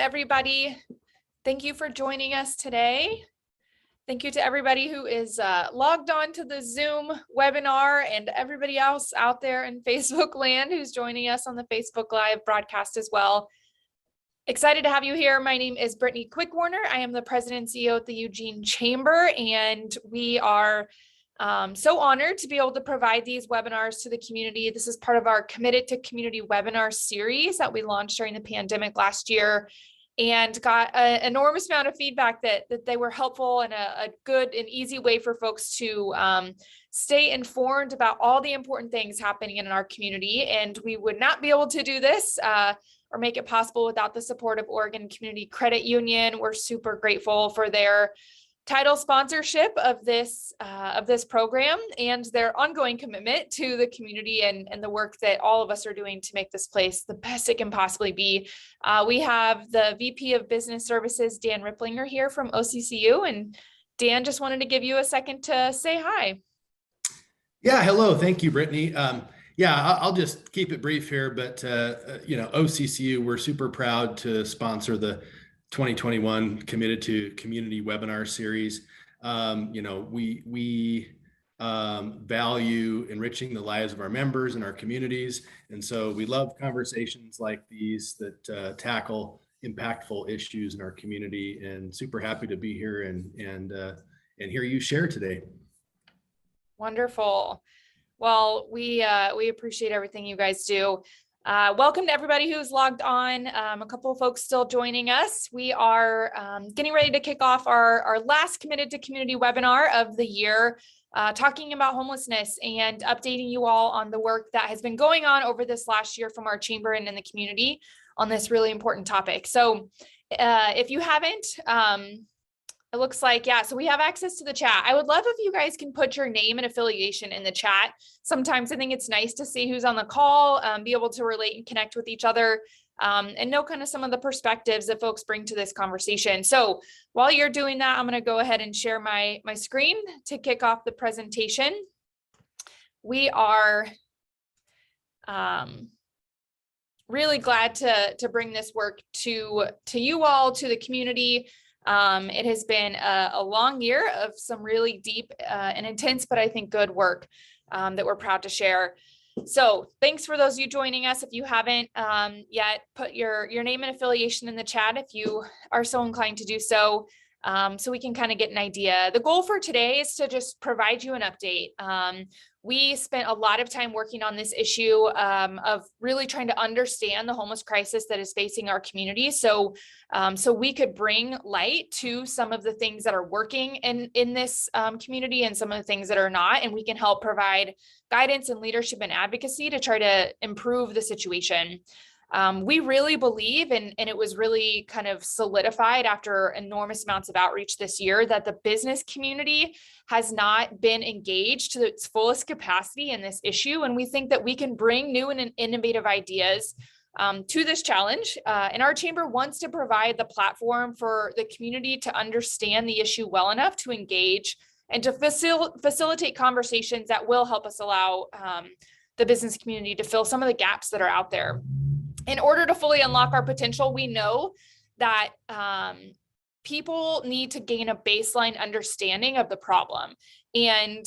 everybody. Thank you for joining us today. Thank you to everybody who is logged on to the Zoom webinar and everybody else out there in Facebook land who's joining us on the Facebook Live broadcast as well. Excited to have you here. My name is Brittany Quickwarner. I am the President and CEO at the Eugene Chamber, and we are so honored to be able to provide these webinars to the community. This is part of our Committed to Community webinar series that we launched during the pandemic last year, and got an enormous amount of feedback that they were helpful and a good and easy way for folks to stay informed about all the important things happening in our community. And we would not be able to do this or make it possible without the support of Oregon Community Credit Union. We're super grateful for their title sponsorship of this program and their ongoing commitment to the community and the work that all of us are doing to make this place the best it can possibly be. We have the VP of Business Services, Dan Ripplinger, here from OCCU. And Dan, just wanted to give you a second to say hi. Yeah, hello. Thank you, Brittany. I'll just keep it brief here, but OCCU, we're super proud to sponsor the 2021 Committed to Community webinar series. We value enriching the lives of our members and our communities. And so we love conversations like these that tackle impactful issues in our community, and super happy to be here and hear you share today. Wonderful. Well, we appreciate everything you guys do. Welcome to everybody who's logged on. A couple of folks still joining us. We are getting ready to kick off our last Committed to Community webinar of the year, talking about homelessness and updating you all on the work that has been going on over this last year from our chamber and in the community on this really important topic. So if you haven't, it looks like, so we have access to the chat. I would love if you guys can put your name and affiliation in the chat. Sometimes I think it's nice to see who's on the call, be able to relate and connect with each other, and know kind of some of the perspectives that folks bring to this conversation. So while you're doing that, I'm going to go ahead and share my screen to kick off the presentation. We are really glad to bring this work to you all, to the community. It has been a long year of some really deep and intense, but I think good work that we're proud to share. So thanks for those of you joining us. If you haven't yet, put your name and affiliation in the chat if you are so inclined to do so, so we can kind of get an idea. The goal for today is to just provide you an update. We spent a lot of time working on this issue of really trying to understand the homeless crisis that is facing our community. So we could bring light to some of the things that are working in this community and some of the things that are not, and we can help provide guidance and leadership and advocacy to try to improve the situation. We really believe, and it was really kind of solidified after enormous amounts of outreach this year, that the business community has not been engaged to its fullest capacity in this issue. And we think that we can bring new and innovative ideas to this challenge. And our chamber wants to provide the platform for the community to understand the issue well enough to engage and to facilitate conversations that will help us allow the business community to fill some of the gaps that are out there. In order to fully unlock our potential, we know that people need to gain a baseline understanding of the problem. And,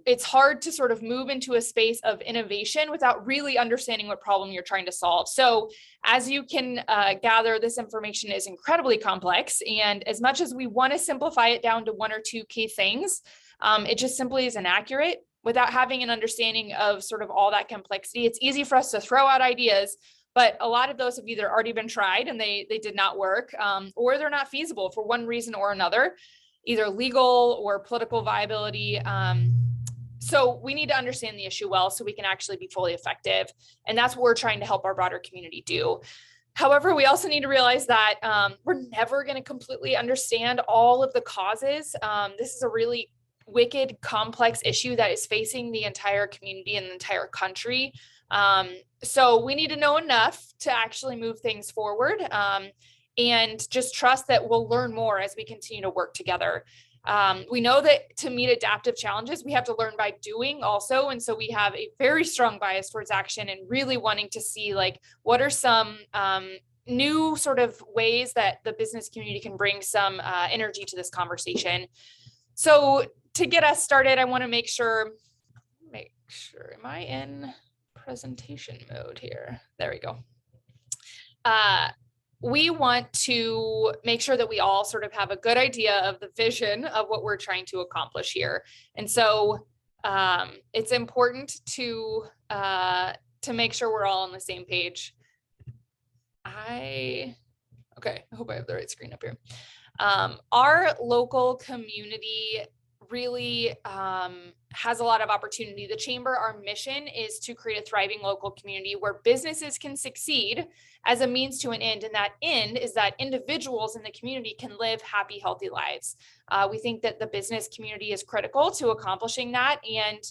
it's hard to sort of move into a space of innovation without really understanding what problem you're trying to solve. So as you can gather, this information is incredibly complex. And as much as we want to simplify it down to one or two key things, it just simply isn't accurate. Without having an understanding of sort of all that complexity, it's easy for us to throw out ideas, but a lot of those have either already been tried and they did not work, or they're not feasible for one reason or another, either legal or political viability. So we need to understand the issue well so we can actually be fully effective. And that's what we're trying to help our broader community do. However, we also need to realize that we're never going to completely understand all of the causes. This is a really wicked, complex issue that is facing the entire community and the entire country. So we need to know enough to actually move things forward, and just trust that we'll learn more as we continue to work together. We know that to meet adaptive challenges, we have to learn by doing also. And so we have a very strong bias towards action and really wanting to see, like, what are some new sort of ways that the business community can bring some energy to this conversation. So to get us started, I want to make sure, am I in presentation mode here? There we go. We want to make sure that we all sort of have a good idea of the vision of what we're trying to accomplish here. And so it's important to make sure we're all on the same page. Okay, I hope I have the right screen up here. Our local community really has a lot of opportunity. The Chamber, our mission is to create a thriving local community where businesses can succeed as a means to an end. And that end is that individuals in the community can live happy, healthy lives. We think that the business community is critical to accomplishing that. And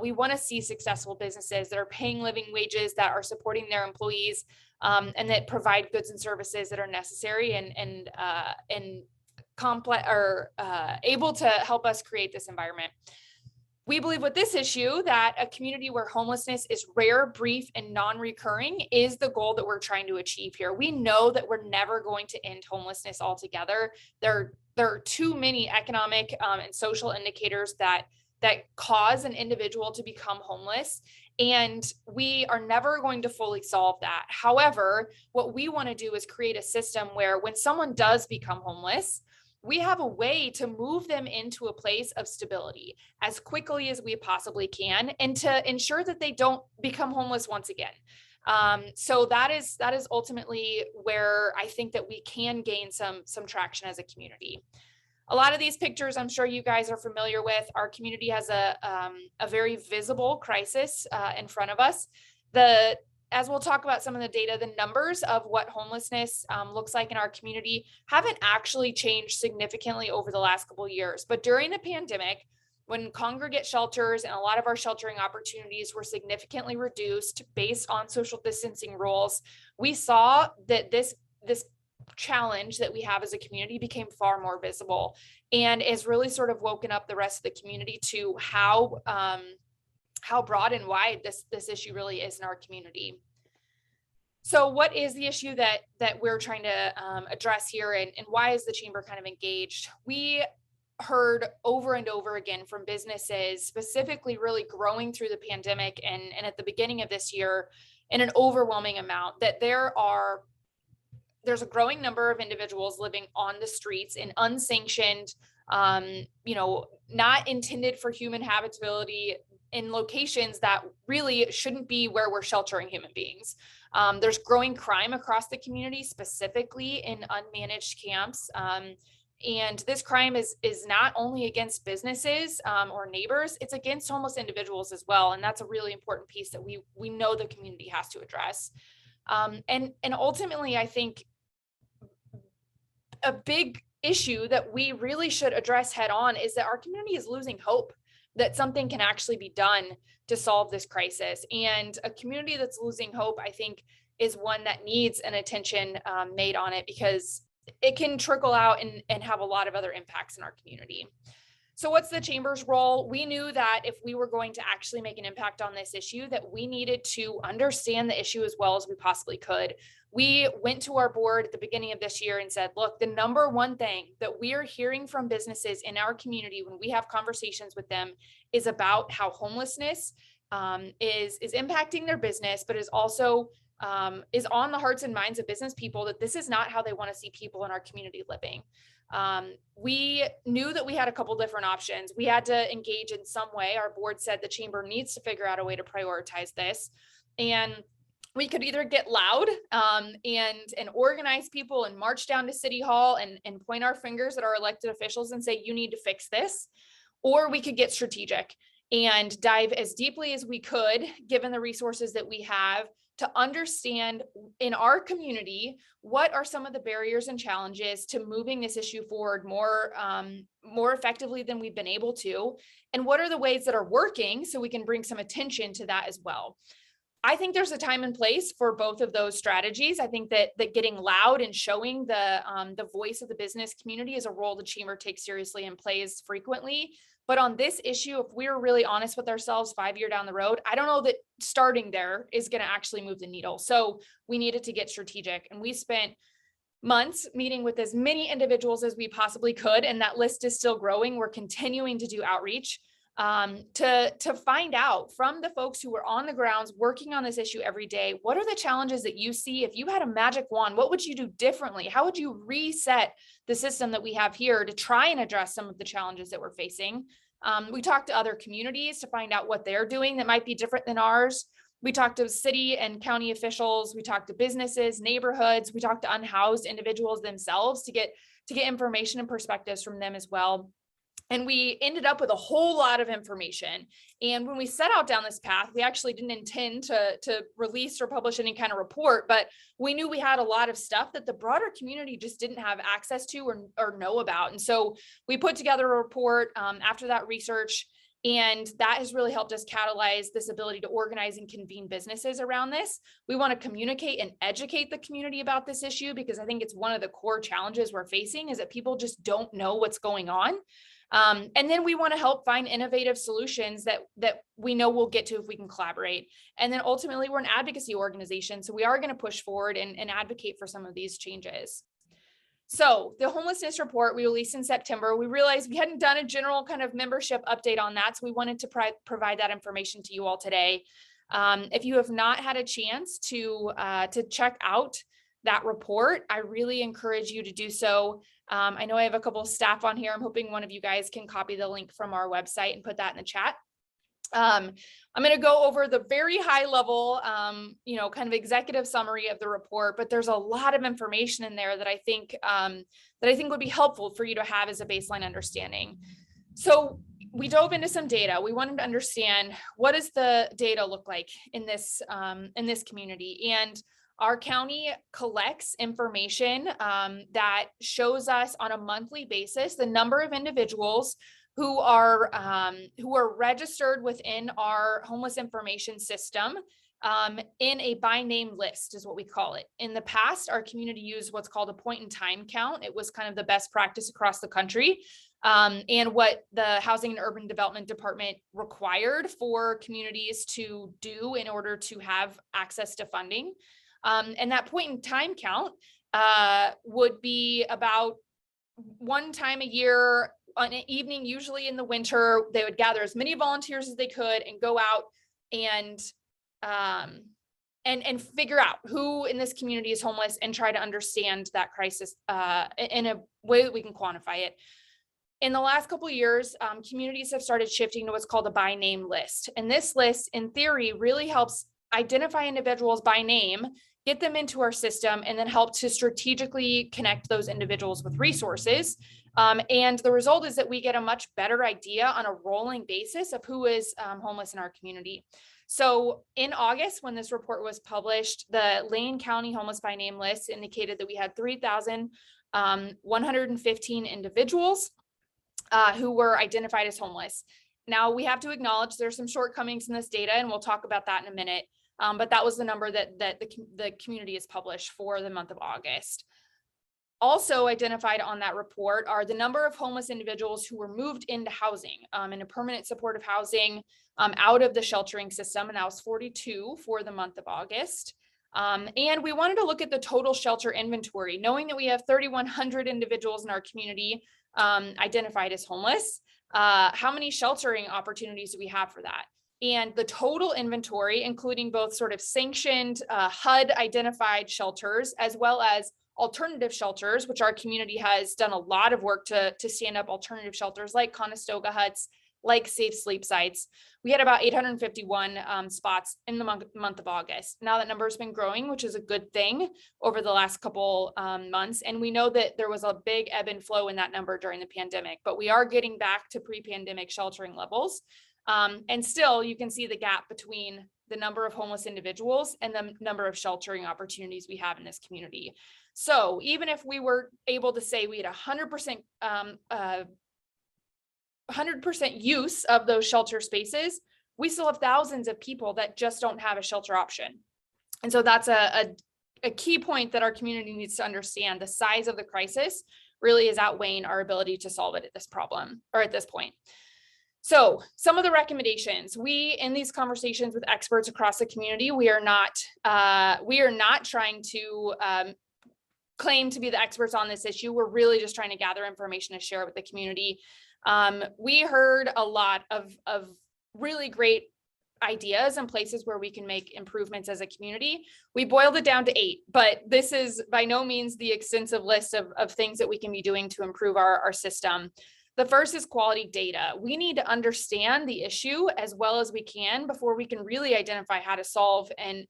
we want to see successful businesses that are paying living wages, that are supporting their employees, and that provide goods and services that are necessary and complex or able to help us create this environment. We believe with this issue that a community where homelessness is rare, brief, and non-recurring is the goal that we're trying to achieve here. We know that we're never going to end homelessness altogether. There are too many economic and social indicators that cause an individual to become homeless, and we are never going to fully solve that. However, what we want to do is create a system where when someone does become homeless, we have a way to move them into a place of stability as quickly as we possibly can, and to ensure that they don't become homeless once again. So that is ultimately where I think that we can gain some traction as a community. A lot of these pictures, I'm sure you guys are familiar with. Our community has a very visible crisis in front of us. As we'll talk about some of the data, the numbers of what homelessness looks like in our community haven't actually changed significantly over the last couple of years. But during the pandemic, when congregate shelters and a lot of our sheltering opportunities were significantly reduced based on social distancing rules, we saw that this challenge that we have as a community became far more visible, and is really sort of woken up the rest of the community to how broad and wide this issue really is in our community. So what is the issue that we're trying to address here, and why is the Chamber kind of engaged? We heard over and over again from businesses, specifically really growing through the pandemic and at the beginning of this year, in an overwhelming amount, that there's a growing number of individuals living on the streets in unsanctioned, not intended for human habitability, in locations that really shouldn't be where we're sheltering human beings. There's growing crime across the community, specifically in unmanaged camps. And this crime is not only against businesses or neighbors, it's against homeless individuals as well. And that's a really important piece that we know the community has to address. And ultimately, I think a big issue that we really should address head on is that our community is losing hope that something can actually be done to solve this crisis. And a community that's losing hope, I think, is one that needs an attention made on it, because it can trickle out and have a lot of other impacts in our community. So what's the Chamber's role? We knew that if we were going to actually make an impact on this issue, that we needed to understand the issue as well as we possibly could. We went to our board at the beginning of this year and said, look, the number one thing that we are hearing from businesses in our community when we have conversations with them is about how homelessness is impacting their business, but is also is on the hearts and minds of business people, that this is not how they want to see people in our community living. We knew that we had a couple different options. We had to engage in some way. Our board said the Chamber needs to figure out a way to prioritize this. And we could either get loud and organize people and march down to City Hall and point our fingers at our elected officials and say, you need to fix this. Or we could get strategic and dive as deeply as we could, given the resources that we have, to understand in our community, what are some of the barriers and challenges to moving this issue forward more effectively than we've been able to, and what are the ways that are working so we can bring some attention to that as well. I think there's a time and place for both of those strategies. I think that getting loud and showing the voice of the business community is a role the chamber takes seriously and plays frequently. But on this issue, if we're really honest with ourselves 5 years down the road, I don't know that starting there is going to actually move the needle. So we needed to get strategic, and we spent months meeting with as many individuals as we possibly could, and that list is still growing. We're continuing to do outreach to find out from the folks who were on the grounds working on this issue every day, what are the challenges that you see? If you had a magic wand, what would you do differently? How would you reset the system that we have here to try and address some of the challenges that we're facing? We talked to other communities to find out what they're doing that might be different than ours. We talked to city and county officials. We talked to businesses, neighborhoods. We talked to unhoused individuals themselves to get information and perspectives from them as well. And we ended up with a whole lot of information. And when we set out down this path, we actually didn't intend to release or publish any kind of report, but we knew we had a lot of stuff that the broader community just didn't have access to or know about. And so we put together a report after that research, and that has really helped us catalyze this ability to organize and convene businesses around this. We want to communicate and educate the community about this issue, because I think it's one of the core challenges we're facing is that people just don't know what's going on. And then we want to help find innovative solutions that we know we'll get to if we can collaborate. And then ultimately, we're an advocacy organization, so we are going to push forward and advocate for some of these changes. So the homelessness report we released in September, we realized we hadn't done a general kind of membership update on that, so we wanted to provide that information to you all today. If you have not had a chance to check out that report, I really encourage you to do so. I know I have a couple of staff on here. I'm hoping one of you guys can copy the link from our website and put that in the chat. I'm going to go over the very high level, kind of executive summary of the report, but there's a lot of information in there that I think would be helpful for you to have as a baseline understanding. So we dove into some data. We wanted to understand, what does the data look like in this community? And our county collects information that shows us on a monthly basis the number of individuals who are registered within our homeless information system in a by name list, is what we call it. In the past, our community used what's called a point in time count. It was kind of the best practice across the country, and what the Housing and Urban Development Department required for communities to do in order to have access to funding. And that point in time count would be about one time a year on an evening, usually in the winter. They would gather as many volunteers as they could and go out and figure out who in this community is homeless and try to understand that crisis in a way that we can quantify it. In the last couple of years, communities have started shifting to what's called a by name list. And this list, in theory, really helps identify individuals by name, get them into our system, and then help to strategically connect those individuals with resources. And the result is that we get a much better idea on a rolling basis of who is homeless in our community. So in August, when this report was published, the Lane County Homeless by Name list indicated that we had 3,115 individuals who were identified as homeless. Now, we have to acknowledge there's some shortcomings in this data, and we'll talk about that in a minute. But that was the number that the community has published for the month of August. Also identified on that report are the number of homeless individuals who were moved into housing, into permanent supportive housing, out of the sheltering system, and that was 42 for the month of August. And we wanted to look at the total shelter inventory, knowing that we have 3,100 individuals in our community identified as homeless. How many sheltering opportunities do we have for that? And the total inventory, including both sort of sanctioned HUD identified shelters, as well as alternative shelters, which our community has done a lot of work to stand up alternative shelters like Conestoga huts, like safe sleep sites. We had about 851 spots in the month of August. Now that number has been growing, which is a good thing over the last couple months. And we know that there was a big ebb and flow in that number during the pandemic, but we are getting back to pre-pandemic sheltering levels. And still, you can see the gap between the number of homeless individuals and the number of sheltering opportunities we have in this community. So even if we were able to say we had 100% use of those shelter spaces, we still have thousands of people that just don't have a shelter option. And so that's a key point that our community needs to understand. The size of the crisis really is outweighing our ability to solve it at this problem or at this point. So some of the recommendations, in these conversations with experts across the community, we are not trying to claim to be the experts on this issue. We're really just trying to gather information to share with the community. We heard a lot of really great ideas and places where we can make improvements as a community. We boiled it down to 8, but this is by no means the extensive list of things that we can be doing to improve our system. The first is quality data. We need to understand the issue as well as we can before we can really identify how to solve and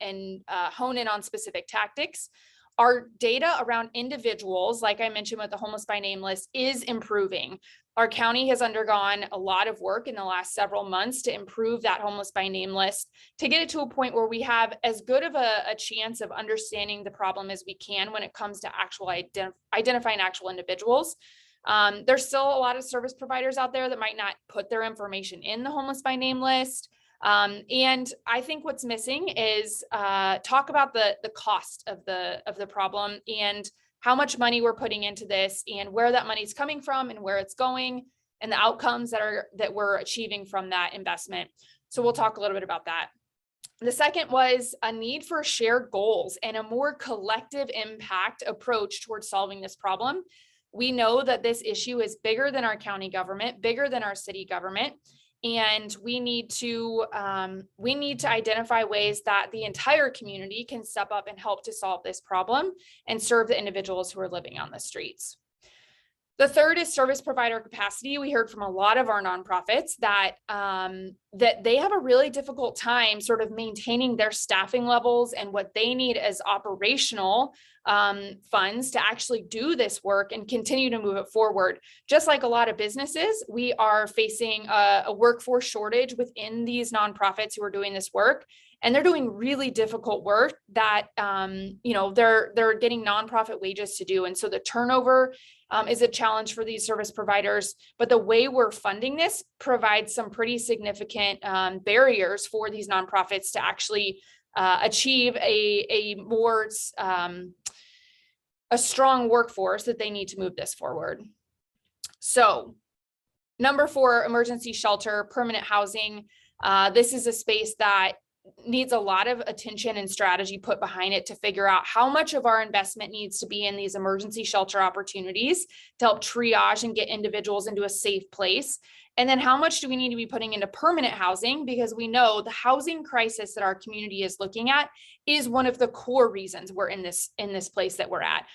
hone in on specific tactics. Our data around individuals, like I mentioned with the homeless by name list, is improving. Our county has undergone a lot of work in the last several months to improve that homeless by name list, to get it to a point where we have as good of a chance of understanding the problem as we can when it comes to actual identifying actual individuals. There's still a lot of service providers out there that might not put their information in the homeless by name list. And I think what's missing is talk about the cost of the problem and how much money we're putting into this and where that money is coming from and where it's going and the outcomes that we're achieving from that investment. So we'll talk a little bit about that. The second was a need for shared goals and a more collective impact approach towards solving this problem. We know that this issue is bigger than our county government, bigger than our city government, and we need to identify ways that the entire community can step up and help to solve this problem and serve the individuals who are living on the streets. The third is service provider capacity. We heard from a lot of our nonprofits that they have a really difficult time sort of maintaining their staffing levels and what they need as operational funds to actually do this work and continue to move it forward. Just like a lot of businesses, we are facing a workforce shortage within these nonprofits who are doing this work. And they're doing really difficult work that, they're getting nonprofit wages to do. And so the turnover is a challenge for these service providers, but the way we're funding this provides some pretty significant barriers for these nonprofits to actually achieve a strong workforce that they need to move this forward. So number 4, emergency shelter, permanent housing. This is a space that needs a lot of attention and strategy put behind it to figure out how much of our investment needs to be in these emergency shelter opportunities to help triage and get individuals into a safe place. And then how much do we need to be putting into permanent housing? Because we know the housing crisis that our community is looking at is one of the core reasons we're in this place that we're at.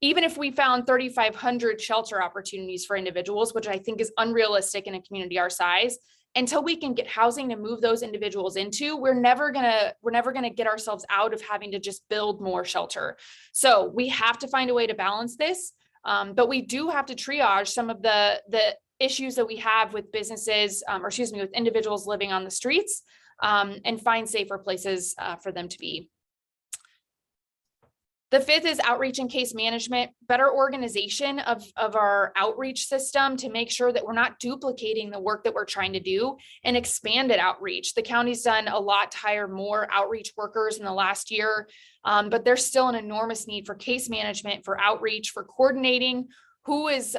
Even if we found 3,500 shelter opportunities for individuals, which I think is unrealistic in a community our size, until we can get housing to move those individuals into, we're never gonna get ourselves out of having to just build more shelter. So we have to find a way to balance this, but we do have to triage some of the issues that we have with businesses, with individuals living on the streets, and find safer places for them to be. The 5th is outreach and case management, better organization of our outreach system to make sure that we're not duplicating the work that we're trying to do, and expanded outreach. The county's done a lot to hire more outreach workers in the last year, but there's still an enormous need for case management, for outreach, for coordinating who's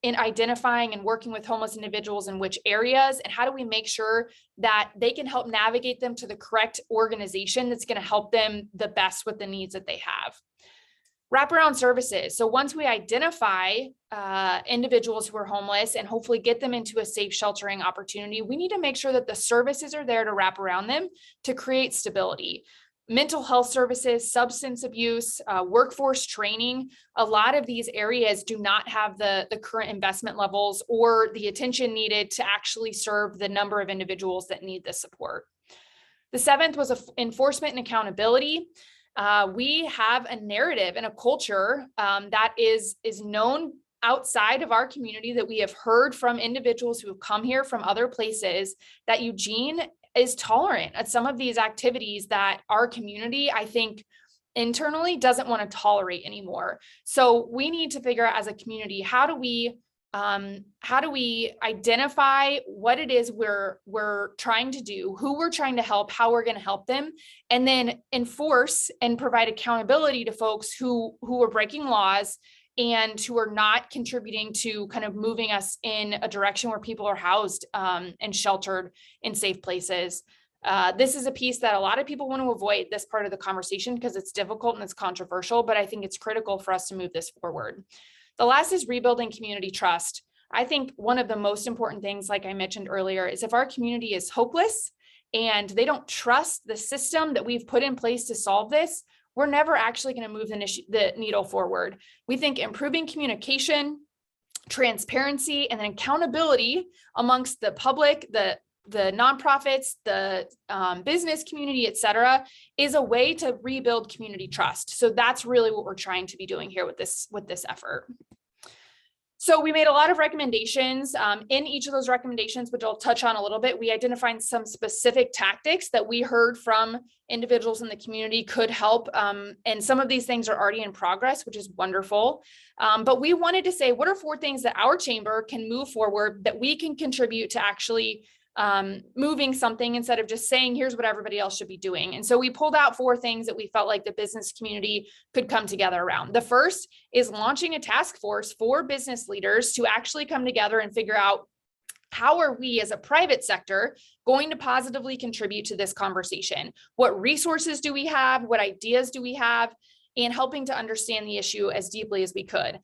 in identifying and working with homeless individuals in which areas, and how do we make sure that they can help navigate them to the correct organization that's going to help them the best with the needs that they have. Wraparound services. So once we identify individuals who are homeless and hopefully get them into a safe sheltering opportunity, we need to make sure that the services are there to wrap around them to create stability. Mental health services, substance abuse, workforce training. A lot of these areas do not have the current investment levels or the attention needed to actually serve the number of individuals that need the support. The 7th was enforcement and accountability. We have a narrative and a culture that is known outside of our community, that we have heard from individuals who have come here from other places, that Eugene is tolerant at some of these activities that our community, I think, internally doesn't want to tolerate anymore. So we need to figure out as a community, how do we how do we identify what it is we're trying to do, who we're trying to help, how we're going to help them, and then enforce and provide accountability to folks who are breaking laws and who are not contributing to kind of moving us in a direction where people are housed and sheltered in safe places. This is a piece that a lot of people want to avoid, this part of the conversation, because it's difficult and it's controversial, but I think it's critical for us to move this forward. The last is rebuilding community trust. I think one of the most important things, like I mentioned earlier, is if our community is hopeless and they don't trust the system that we've put in place to solve this, we're never actually going to move the needle forward. We think improving communication, transparency, and then accountability amongst the public, the nonprofits, the business community, et cetera, is a way to rebuild community trust. So that's really what we're trying to be doing here with this effort. So we made a lot of recommendations. In each of those recommendations, which I'll touch on a little bit, we identified some specific tactics that we heard from individuals in the community could help. And some of these things are already in progress, which is wonderful. But we wanted to say, what are 4 things that our chamber can move forward that we can contribute to actually moving something instead of just saying, here's what everybody else should be doing. And so we pulled out 4 things that we felt like the business community could come together around. The first is launching a task force for business leaders to actually come together and figure out, how are we as a private sector going to positively contribute to this conversation? What resources do we have? What ideas do we have? And helping to understand the issue as deeply as we could.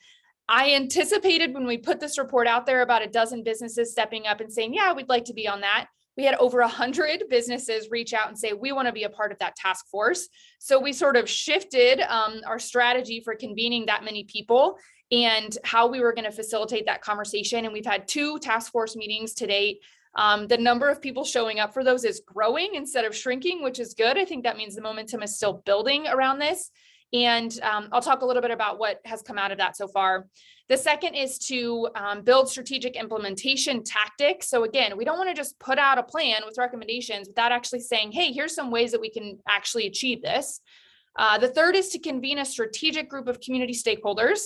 I anticipated when we put this report out there about a dozen businesses stepping up and saying, yeah, we'd like to be on that. We had over 100 businesses reach out and say, we want to be a part of that task force. So we sort of shifted our strategy for convening that many people and how we were going to facilitate that conversation. And we've had 2 task force meetings to date. The number of people showing up for those is growing instead of shrinking, which is good. I think that means the momentum is still building around this. And I'll talk a little bit about what has come out of that so far. The second is to build strategic implementation tactics. So again, we don't want to just put out a plan with recommendations without actually saying, hey, here's some ways that we can actually achieve this. The third is to convene a strategic group of community stakeholders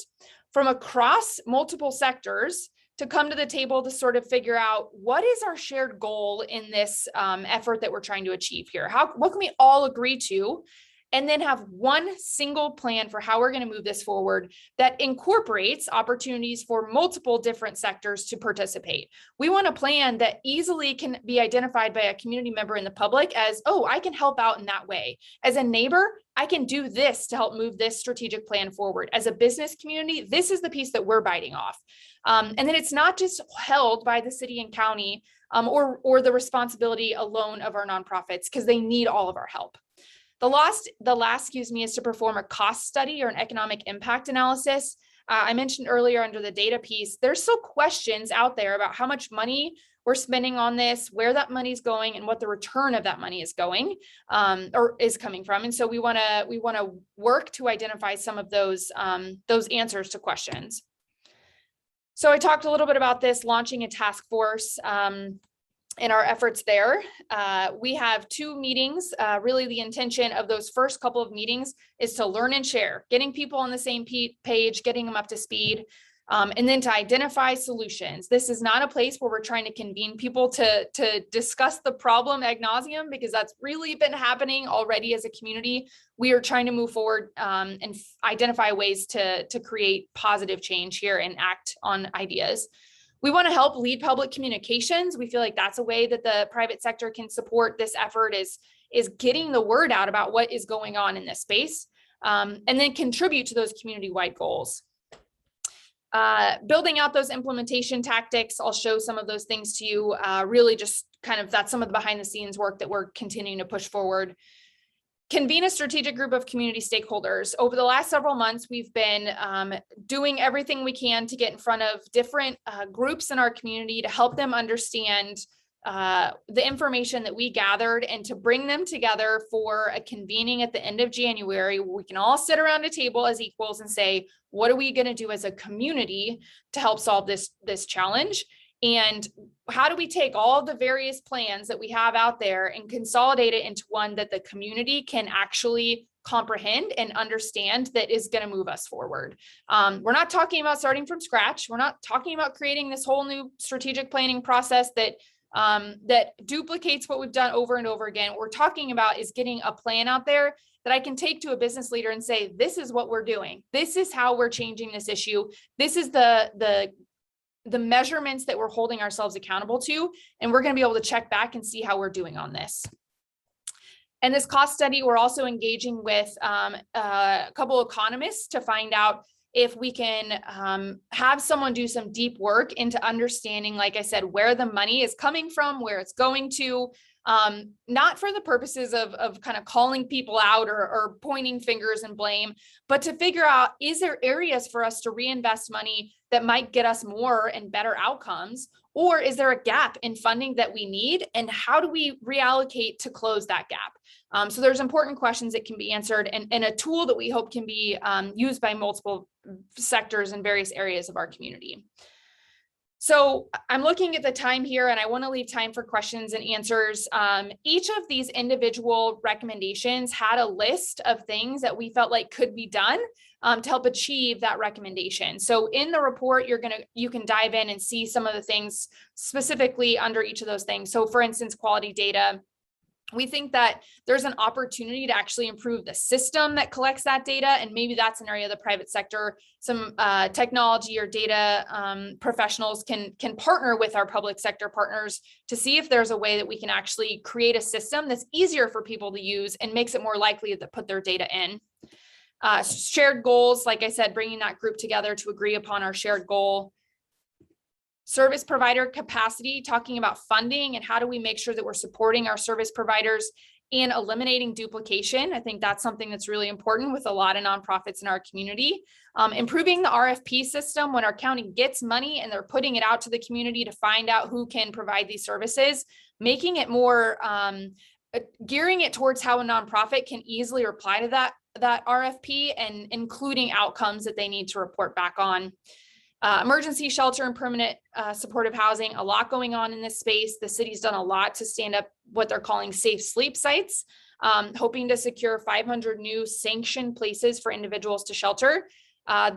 from across multiple sectors to come to the table to sort of figure out, what is our shared goal in this effort that we're trying to achieve here? What can we all agree to? And then have one single plan for how we're going to move this forward that incorporates opportunities for multiple different sectors to participate. We want a plan that easily can be identified by a community member in the public as, oh, I can help out in that way. As a neighbor, I can do this to help move this strategic plan forward. As a business community, this is the piece that we're biting off. And then it's not just held by the city and county or the responsibility alone of our nonprofits, because they need all of our help. The last, is to perform a cost study or an economic impact analysis. I mentioned earlier under the data piece, there's still questions out there about how much money we're spending on this, where that money is going, and what the return of that money is going or is coming from. And so we want to work to identify some of those answers to questions. So I talked a little bit about this, launching a task force. In our efforts there, we have 2 meetings. Really, the intention of those first couple of meetings is to learn and share, getting people on the same page, getting them up to speed, and then to identify solutions. This is not a place where we're trying to convene people to discuss the problem ad nauseum, because that's really been happening already as a community. We are trying to move forward and identify ways to create positive change here and act on ideas. We want to help lead public communications. We feel like that's a way that the private sector can support this effort, is getting the word out about what is going on in this space, and then contribute to those community-wide goals. Building out those implementation tactics, I'll show some of those things to you. Really just kind of, that's some of the behind the scenes work that we're continuing to push forward. Convene a strategic group of community stakeholders. Over the last several months, we've been doing everything we can to get in front of different groups in our community to help them understand the information that we gathered and to bring them together for a convening at the end of January, where we can all sit around a table as equals and say, what are we going to do as a community to help solve this challenge? And how do we take all the various plans that we have out there and consolidate it into one that the community can actually comprehend and understand that is going to move us forward. We're not talking about starting from scratch. We're not talking about creating this whole new strategic planning process that duplicates what we've done over and over again. What we're talking about is getting a plan out there that I can take to a business leader and say, this is what we're doing. This is how we're changing this issue. This is the measurements that we're holding ourselves accountable to, and we're going to be able to check back and see how we're doing on this. And this cost study, we're also engaging with a couple of economists to find out if we can have someone do some deep work into understanding, like I said, where the money is coming from, where it's going to, not for the purposes of kind of calling people out or pointing fingers and blame, but to figure out, is there areas for us to reinvest money that might get us more and better outcomes? Or is there a gap in funding that we need? And how do we reallocate to close that gap? So there's important questions that can be answered, and a tool that we hope can be used by multiple sectors in various areas of our community. So I'm looking at the time here, and I want to leave time for questions and answers. Each of these individual recommendations had a list of things that we felt like could be done to help achieve that recommendation. So in the report, you can dive in and see some of the things specifically under each of those things. So for instance, quality data. We think that there's an opportunity to actually improve the system that collects that data. And maybe that's an area of the private sector, some technology or data professionals can partner with our public sector partners to see if there's a way that we can actually create a system that's easier for people to use and makes it more likely to put their data in. Shared goals, like I said, bringing that group together to agree upon our shared goal. Service provider capacity, talking about funding and how do we make sure that we're supporting our service providers and eliminating duplication. I think that's something that's really important with a lot of nonprofits in our community. Improving the RFP system when our county gets money and they're putting it out to the community to find out who can provide these services, making it more, gearing it towards how a nonprofit can easily reply to that RFP and including outcomes that they need to report back on. Emergency shelter and permanent supportive housing, a lot going on in this space. The city's done a lot to stand up what they're calling safe sleep sites, hoping to secure 500 new sanctioned places for individuals to shelter.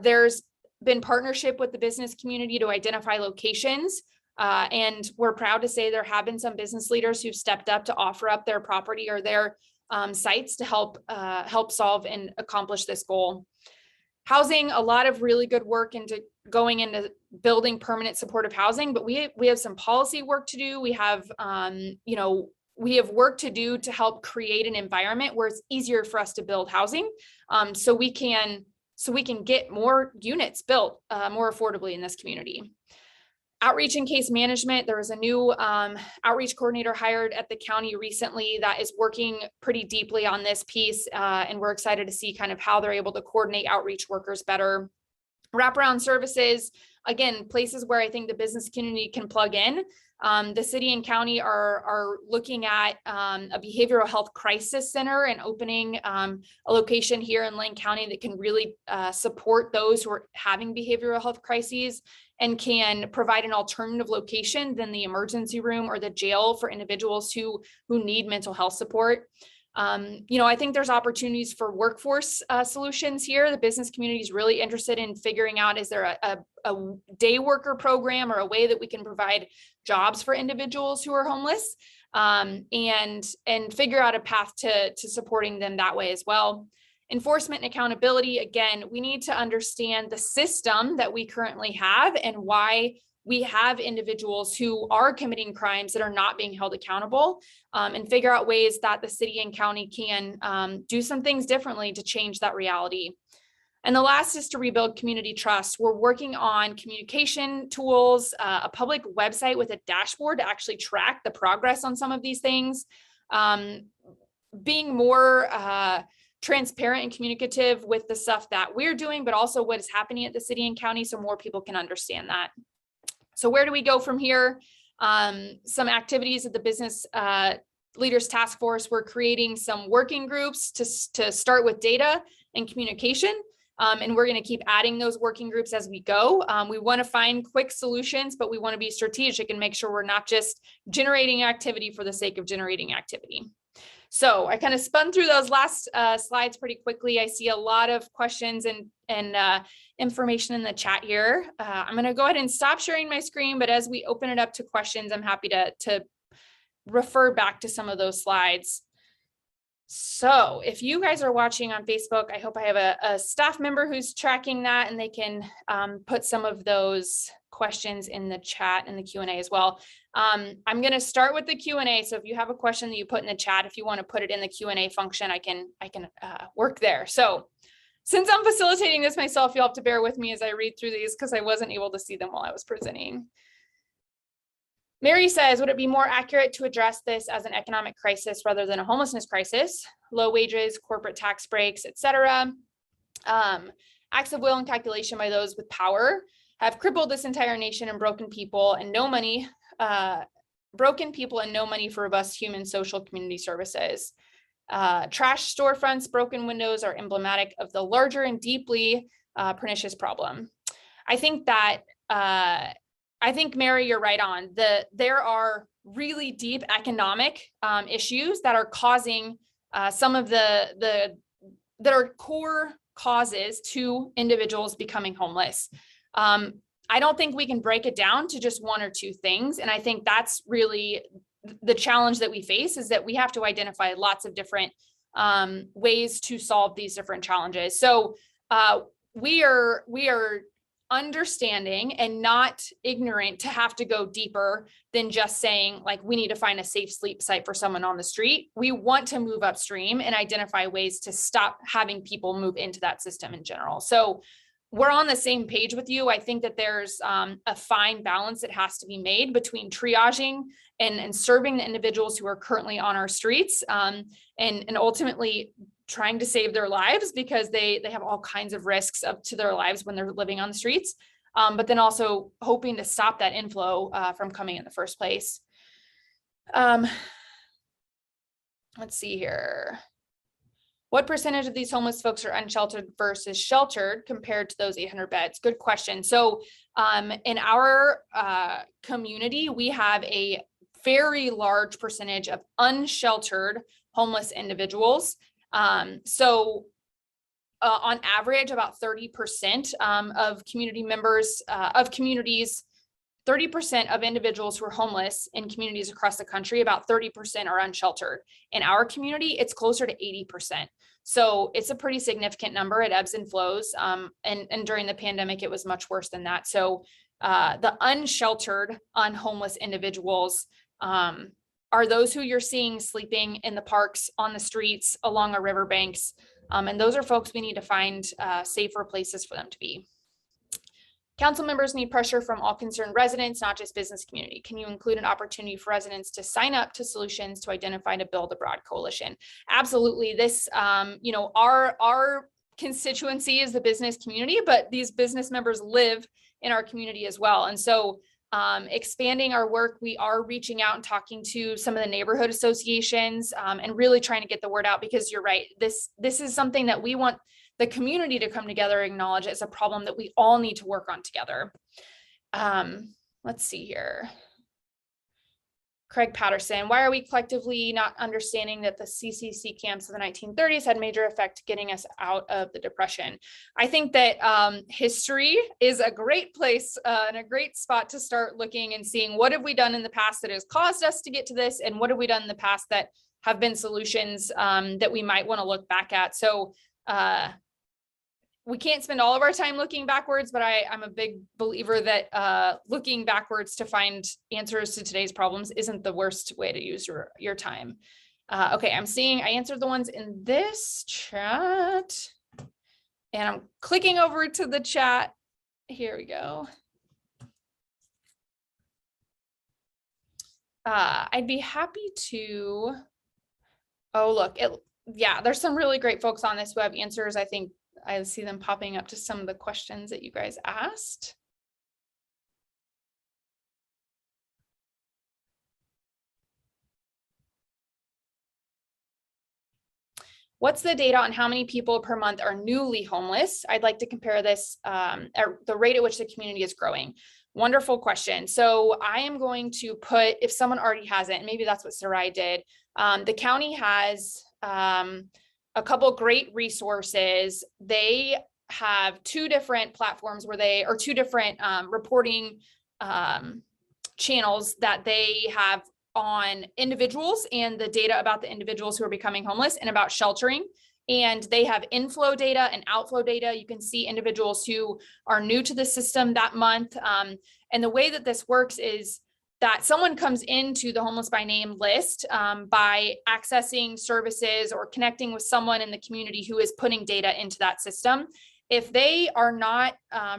There's been partnership with the business community to identify locations. And we're proud to say there have been some business leaders who've stepped up to offer up their property or their sites to help solve and accomplish this goal. Housing, a lot of really good work into going into building permanent supportive housing, but we have some policy work to do. We have, we have work to do to help create an environment where it's easier for us to build housing, so we can get more units built more affordably in this community. Outreach and case management. There was a new outreach coordinator hired at the county recently that is working pretty deeply on this piece. And we're excited to see kind of how they're able to coordinate outreach workers better. Wraparound services, again, places where I think the business community can plug in. The city and county are looking at a behavioral health crisis center and opening a location here in Lane County that can really support those who are having behavioral health crises and can provide an alternative location than the emergency room or the jail for individuals who need mental health support. I think there's opportunities for workforce solutions here. The business community is really interested in figuring out, is there a day worker program or a way that we can provide jobs for individuals who are homeless, and figure out a path to supporting them that way as well. Enforcement and accountability. Again, we need to understand the system that we currently have and why we have individuals who are committing crimes that are not being held accountable, and figure out ways that the city and county can do some things differently to change that reality. And the last is to rebuild community trust. We're working on communication tools, a public website with a dashboard to actually track the progress on some of these things, being more transparent and communicative with the stuff that we're doing, but also what is happening at the city and county so more people can understand that. So where do we go from here? Some activities at the Business Leaders Task Force. We're creating some working groups to start with data and communication. And we're going to keep adding those working groups as we go. We want to find quick solutions, but we want to be strategic and make sure we're not just generating activity for the sake of generating activity. So I kind of spun through those last slides pretty quickly. I see a lot of questions and information in the chat here. I'm going to go ahead and stop sharing my screen, but as we open it up to questions, I'm happy to refer back to some of those slides. So if you guys are watching on Facebook, I hope I have a staff member who's tracking that and they can put some of those questions in the chat and the Q&A as well. I'm going to start with the Q&A. So if you have a question that you put in the chat, if you want to put it in the Q&A function, I can work there. So since I'm facilitating this myself, you'll have to bear with me as I read through these because I wasn't able to see them while I was presenting. Mary says, would it be more accurate to address this as an economic crisis rather than a homelessness crisis? Low wages, corporate tax breaks, etc. Acts of will and calculation by those with power have crippled this entire nation and broken people and no money for robust human social community services. Trash storefronts, broken windows are emblematic of the larger and deeply pernicious problem. I think, Mary, you're right on. There are really deep economic issues that are causing some of that are core causes to individuals becoming homeless. I don't think we can break it down to just one or two things. And I think that's really the challenge that we face, is that we have to identify lots of different ways to solve these different challenges. So we are understanding and not ignorant to have to go deeper than just saying, like, we need to find a safe sleep site for someone on the street. We want to move upstream and identify ways to stop having people move into that system in general. So we're on the same page with you. I think that there's a fine balance that has to be made between triaging and serving the individuals who are currently on our streets and ultimately trying to save their lives, because they have all kinds of risks up to their lives when they're living on the streets, but then also hoping to stop that inflow from coming in the first place. Let's see here. What percentage of these homeless folks are unsheltered versus sheltered compared to those 800 beds? Good question. So in our community, we have a very large percentage of unsheltered homeless individuals. On average, about 30% of community members of communities, 30% of individuals who are homeless in communities across the country, about 30% are unsheltered. In our community, it's closer to 80%. So it's a pretty significant number. It ebbs and flows. And during the pandemic, it was much worse than that. So the unsheltered, unhomeless individuals are those who you're seeing sleeping in the parks, on the streets, along our riverbanks. And those are folks we need to find safer places for them to be. Council members need pressure from all concerned residents, not just business community. Can you include an opportunity for residents to sign up to solutions to identify to build a broad coalition? Absolutely. This, our constituency is the business community, but these business members live in our community as well. And so expanding our work, we are reaching out and talking to some of the neighborhood associations and really trying to get the word out, because you're right. This is something that we want the community to come together and acknowledge as a problem that we all need to work on together. Let's see here. Craig Patterson, why are we collectively not understanding that the CCC camps of the 1930s had major effect getting us out of the Depression? I think that history is a great place and a great spot to start looking and seeing what have we done in the past that has caused us to get to this, and what have we done in the past that have been solutions that we might want to look back at. So we can't spend all of our time looking backwards, but I'm a big believer that looking backwards to find answers to today's problems isn't the worst way to use your time. Okay, I'm seeing I answered the ones in this chat, and I'm clicking over to the chat. Here we go. I'd be happy to. Oh, look, yeah, there's some really great folks on this who have answers. I think I see them popping up to some of the questions that you guys asked. What's the data on how many people per month are newly homeless? I'd like to compare this at the rate at which the community is growing. Wonderful question. So I am going to put, if someone already has it, and maybe that's what Sarai did, the county has a couple great resources. They have two different platforms where they, or two different reporting channels that they have on individuals and the data about the individuals who are becoming homeless and about sheltering. And they have inflow data and outflow data. You can see individuals who are new to the system that month. And the way that this works is that someone comes into the Homeless by Name list by accessing services or connecting with someone in the community who is putting data into that system. If they are not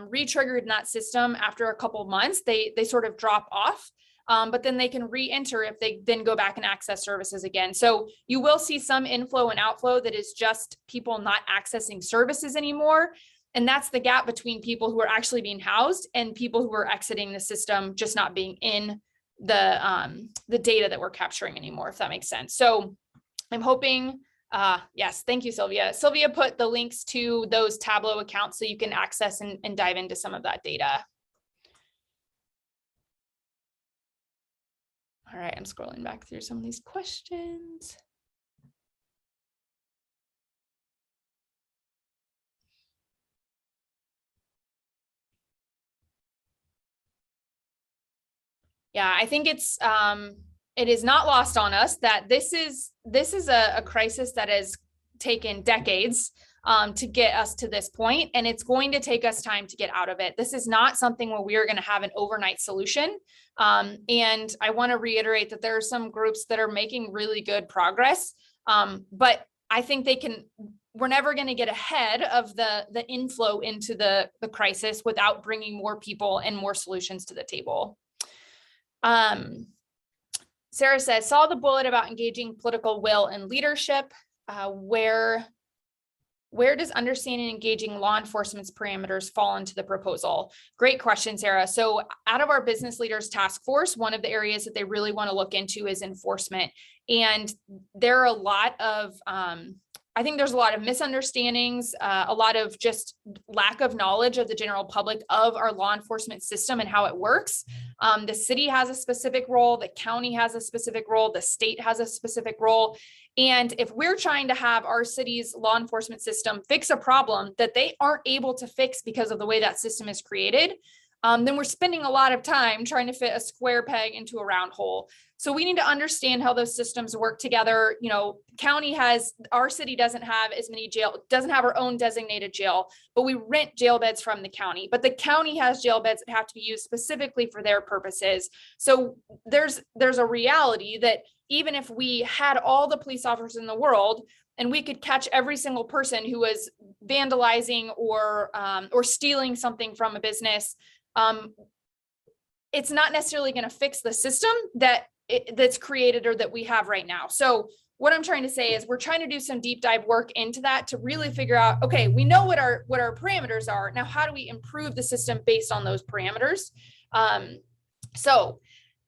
re-triggered in that system after a couple of months, they sort of drop off. But then they can re-enter if they then go back and access services again. So you will see some inflow and outflow that is just people not accessing services anymore. And that's the gap between people who are actually being housed and people who are exiting the system, just not being in the data that we're capturing anymore, if that makes sense. So I'm hoping, yes, thank you, Sylvia. Sylvia put the links to those Tableau accounts so you can access and dive into some of that data. All right, I'm scrolling back through some of these questions. Yeah, I think it is not lost on us that this is a crisis that has taken decades to get us to this point, and it's going to take us time to get out of it. This is not something where we are going to have an overnight solution. And I want to reiterate that there are some groups that are making really good progress, but I think we're never going to get ahead of the inflow into the crisis without bringing more people and more solutions to the table. Sarah says, saw the bullet about engaging political will and leadership. Where does understanding and engaging law enforcement's parameters fall into the proposal? Great question, Sarah. So out of our business leaders task force, one of the areas that they really want to look into is enforcement. And there are a lot of, I think there's a lot of misunderstandings, a lot of just lack of knowledge of the general public of our law enforcement system and how it works. The city has a specific role, the county has a specific role, the state has a specific role. And if we're trying to have our city's law enforcement system fix a problem that they aren't able to fix because of the way that system is created, then we're spending a lot of time trying to fit a square peg into a round hole. So we need to understand how those systems work together. You know, our city doesn't have as many doesn't have our own designated jail, but we rent jail beds from the county. But the county has jail beds that have to be used specifically for their purposes. So there's a reality that even if we had all the police officers in the world and we could catch every single person who was vandalizing or stealing something from a business, it's not necessarily going to fix the system that's created or that we have right now. So what I'm trying to say is we're trying to do some deep dive work into that to really figure out, okay, we know what our parameters are. Now, how do we improve the system based on those parameters? So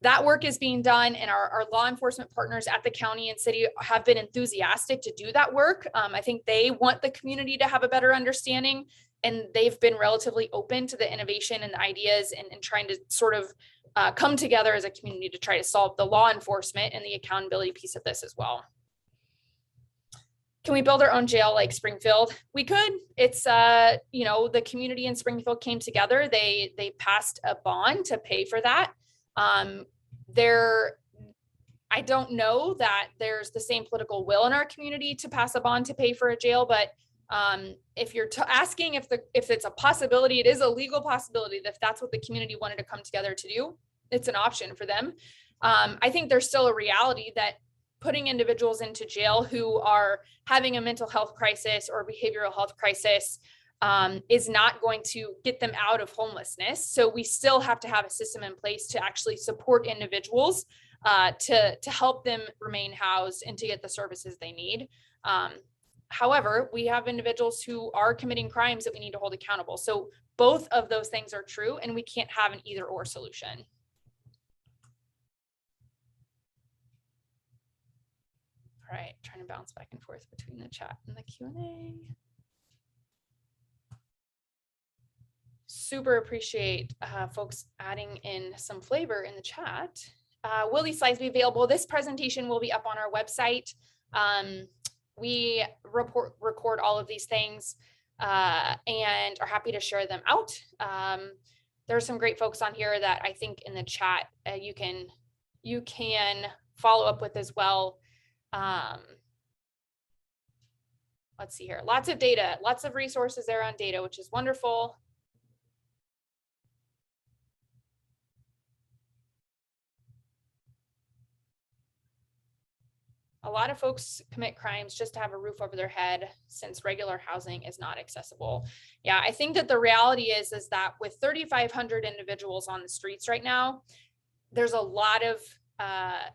that work is being done, and our law enforcement partners at the county and city have been enthusiastic to do that work. I think they want the community to have a better understanding, and they've been relatively open to the innovation and the ideas and trying to sort of come together as a community to try to solve the law enforcement and the accountability piece of this as well. Can we build our own jail like Springfield? We could. It's, the community in Springfield came together. They passed a bond to pay for that. I don't know that there's the same political will in our community to pass a bond to pay for a jail, but if you're asking if it's a possibility, it is a legal possibility that if that's what the community wanted to come together to do, it's an option for them. I think there's still a reality that putting individuals into jail who are having a mental health crisis or behavioral health crisis is not going to get them out of homelessness. So we still have to have a system in place to actually support individuals to help them remain housed and to get the services they need. However, we have individuals who are committing crimes that we need to hold accountable. So both of those things are true, and we can't have an either or solution. All right, trying to bounce back and forth between the chat and the Q&A. Super appreciate folks adding in some flavor in the chat. Will these slides be available? This presentation will be up on our website. We record all of these things and are happy to share them out. There are some great folks on here that I think in the chat you can follow up with as well. Let's see here. Lots of data, lots of resources there on data, which is wonderful. A lot of folks commit crimes just to have a roof over their head since regular housing is not accessible. Yeah, I think that the reality is that with 3,500 individuals on the streets right now, there's a lot of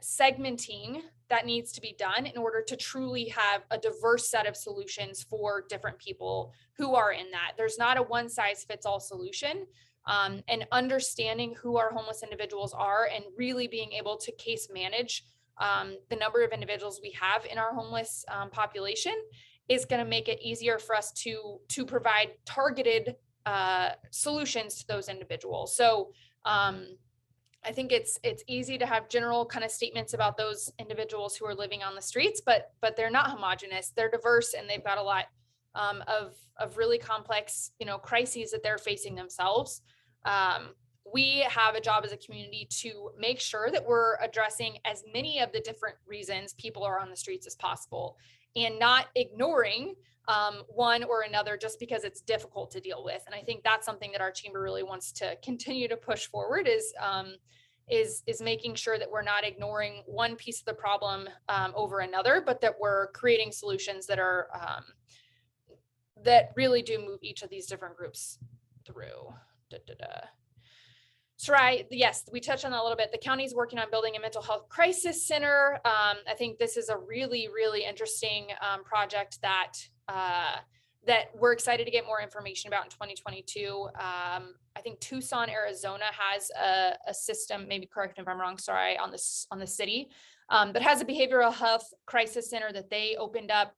segmenting that needs to be done in order to truly have a diverse set of solutions for different people who are in that. There's not a one size fits all solution. And understanding who our homeless individuals are and really being able to case manage the number of individuals we have in our homeless population is going to make it easier for us to provide targeted solutions to those individuals. So I think it's easy to have general kind of statements about those individuals who are living on the streets, but they're not homogenous. They're diverse, and they've got a lot of really complex, crises that they're facing themselves. We have a job as a community to make sure that we're addressing as many of the different reasons people are on the streets as possible, and not ignoring one or another just because it's difficult to deal with. And I think that's something that our chamber really wants to continue to push forward is making sure that we're not ignoring one piece of the problem over another, but that we're creating solutions that are that really do move each of these different groups through. Sarai, yes, we touched on that a little bit. The county is working on building a mental health crisis center. I think this is a really, really interesting project that that we're excited to get more information about in 2022. I think Tucson, Arizona has a system, maybe correct me if I'm wrong, sorry, on the city, that has a behavioral health crisis center that they opened up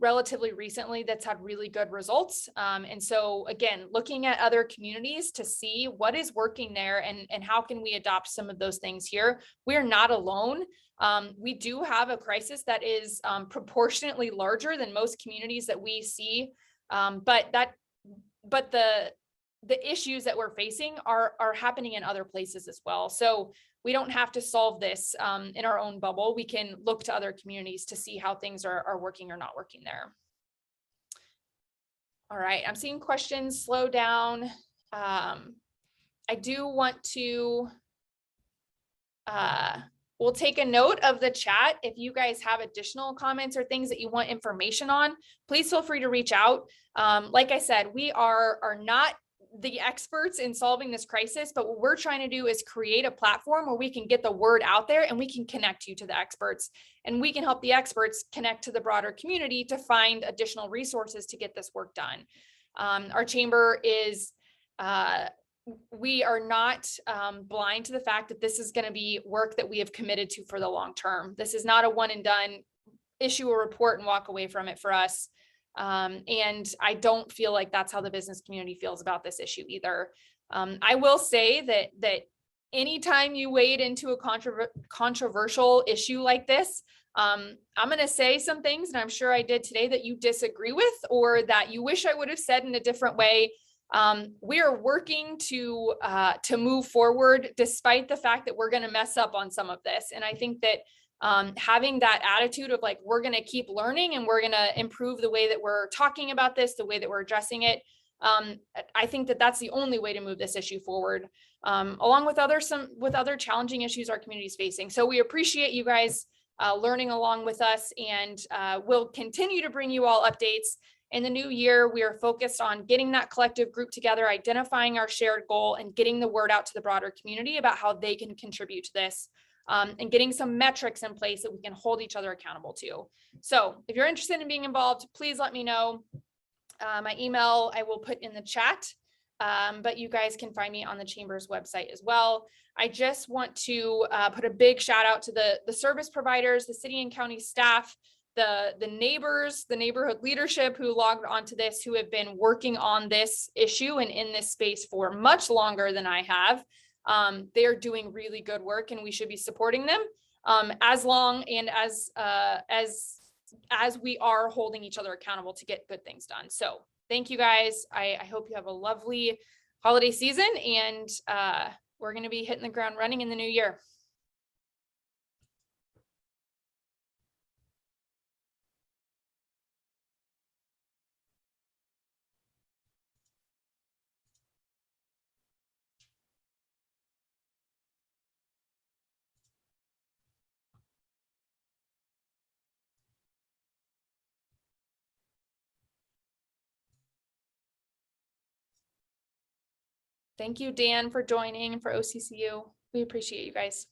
relatively recently that's had really good results. And so again, looking at other communities to see what is working there and how can we adopt some of those things here. We're not alone. We do have a crisis that is proportionately larger than most communities that we see. But the issues that we're facing are happening in other places as well. So we don't have to solve this in our own bubble. We can look to other communities to see how things are working or not working there. All right, I'm seeing questions slow down. I do want to, we'll take a note of the chat. If you guys have additional comments or things that you want information on, please feel free to reach out. Like I said, we are not the experts in solving this crisis, but what we're trying to do is create a platform where we can get the word out there and we can connect you to the experts, and we can help the experts connect to the broader community to find additional resources to get this work done. Our chamber is, we are not blind to the fact that this is going to be work that we have committed to for the long term. This is not a one and done, issue a report and walk away from it for us. And I don't feel like that's how the business community feels about this issue either. I will say that anytime you wade into a controversial issue like this, I'm going to say some things, and I'm sure I did today, that you disagree with or that you wish I would have said in a different way. We are working to move forward despite the fact that we're going to mess up on some of this. And I think that having that attitude of like, we're going to keep learning and we're going to improve the way that we're talking about this, the way that we're addressing it. I think that that's the only way to move this issue forward, along with other challenging issues our community is facing. So we appreciate you guys learning along with us, and we'll continue to bring you all updates. In the new year, we are focused on getting that collective group together, identifying our shared goal, and getting the word out to the broader community about how they can contribute to this. And getting some metrics in place that we can hold each other accountable to. So if you're interested in being involved, please let me know. My email I will put in the chat. but you guys can find me on the Chamber's website as well. I just want to put a big shout out to the service providers, the city and county staff, the neighbors, the neighborhood leadership who logged onto this, who have been working on this issue and in this space for much longer than I have. They're doing really good work, and we should be supporting them as long and as we are holding each other accountable to get good things done. So thank you guys. I hope you have a lovely holiday season, and we're going to be hitting the ground running in the new year. Thank you, Dan, for joining, for OCCU. We appreciate you guys.